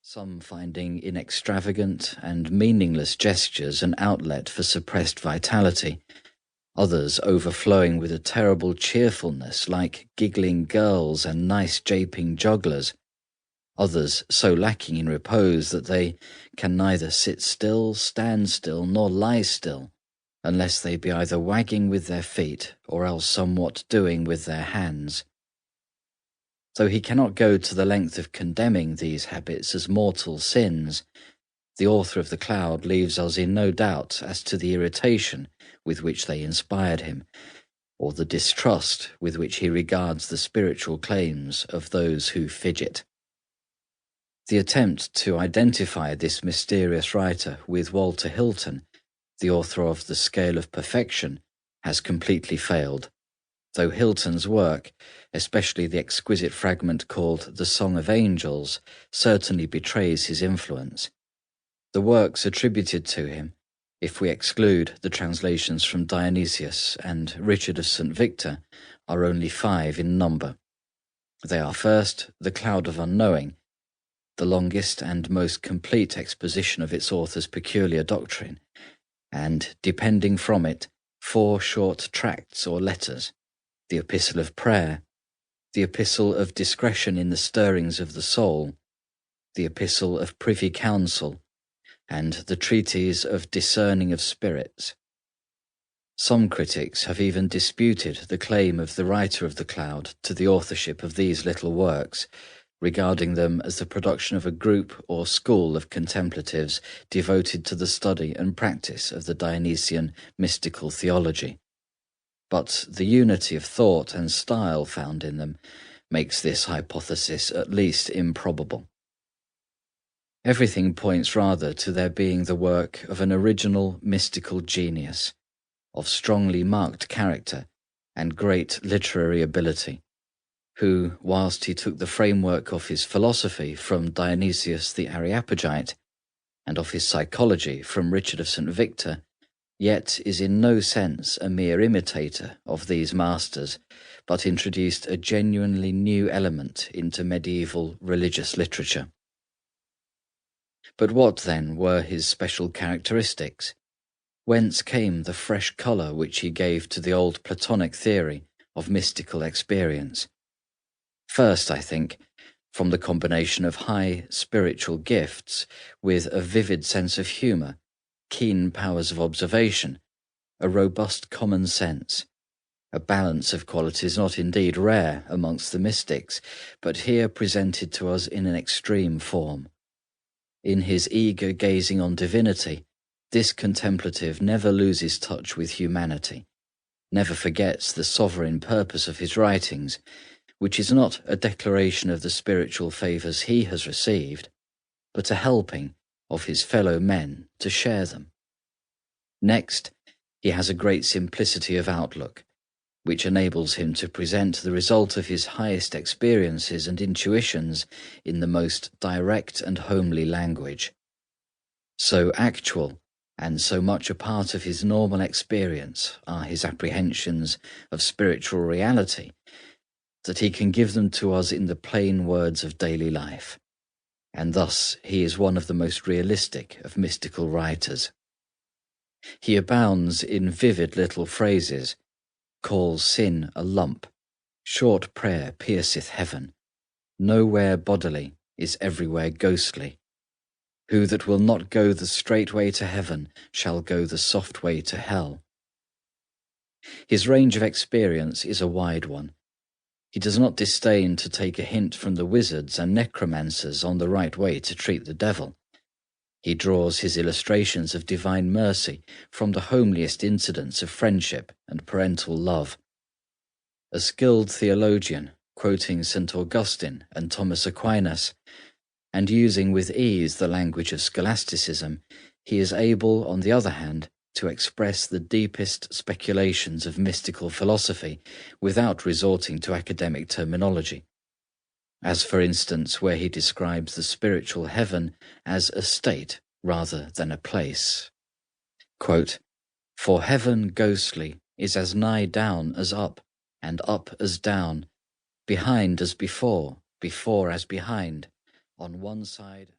some finding in extravagant and meaningless gestures an outlet for suppressed vitality, others overflowing with a terrible cheerfulness like giggling girls and nice japing jugglers, others so lacking in repose that they can neither sit still, stand still, nor lie still, unless they be either wagging with their feet or else somewhat doing with their hands. Though he cannot go to the length of condemning these habits as mortal sins, the author of the Cloud leaves us in no doubt as to the irritation with which they inspired him, or the distrust with which he regards the spiritual claims of those who fidget. The attempt to identify this mysterious writer with Walter Hilton, the author of The Scale of Perfection, has completely failed, though Hilton's work, especially the exquisite fragment called The Song of Angels, certainly betrays his influence. The works attributed to him, if we exclude the translations from Dionysius and Richard of St. Victor, are only 5 in number. They are first, The Cloud of Unknowing, the longest and most complete exposition of its author's peculiar doctrine, and, depending from it, 4 short tracts or letters, the Epistle of Prayer, the Epistle of Discretion in the Stirrings of the Soul, the Epistle of Privy Council, and the Treatise of Discerning of Spirits. Some critics have even disputed the claim of the writer of the Cloud to the authorship of these little works, regarding them as the production of a group or school of contemplatives devoted to the study and practice of the Dionysian mystical theology. But the unity of thought and style found in them makes this hypothesis at least improbable. Everything points rather to their being the work of an original mystical genius, of strongly marked character and great literary ability, who, whilst he took the framework of his philosophy from Dionysius the Areopagite, and of his psychology from Richard of St. Victor, yet is in no sense a mere imitator of these masters, but introduced a genuinely new element into medieval religious literature. But what, then, were his special characteristics? Whence came the fresh colour which he gave to the old Platonic theory of mystical experience? First, I think, from the combination of high spiritual gifts with a vivid sense of humour, keen powers of observation, a robust common sense, a balance of qualities not indeed rare amongst the mystics, but here presented to us in an extreme form. In his eager gazing on divinity, this contemplative never loses touch with humanity, never forgets the sovereign purpose of his writings, which is not a declaration of the spiritual favours he has received, but a helping of his fellow men to share them. Next, he has a great simplicity of outlook, which enables him to present the result of his highest experiences and intuitions in the most direct and homely language. So actual and so much a part of his normal experience are his apprehensions of spiritual reality, that he can give them to us in the plain words of daily life, and thus he is one of the most realistic of mystical writers. He abounds in vivid little phrases, calls sin a lump, short prayer pierceth heaven, nowhere bodily is everywhere ghostly. Who that will not go the straight way to heaven shall go the soft way to hell. His range of experience is a wide one. He does not disdain to take a hint from the wizards and necromancers on the right way to treat the devil. He draws his illustrations of divine mercy from the homeliest incidents of friendship and parental love. A skilled theologian, quoting St. Augustine and Thomas Aquinas, and using with ease the language of scholasticism, he is able, on the other hand, to express the deepest speculations of mystical philosophy without resorting to academic terminology, as for instance where he describes the spiritual heaven as a state rather than a place. Quote, "For heaven ghostly is as nigh down as up, and up as down, behind as before, before as behind, on one side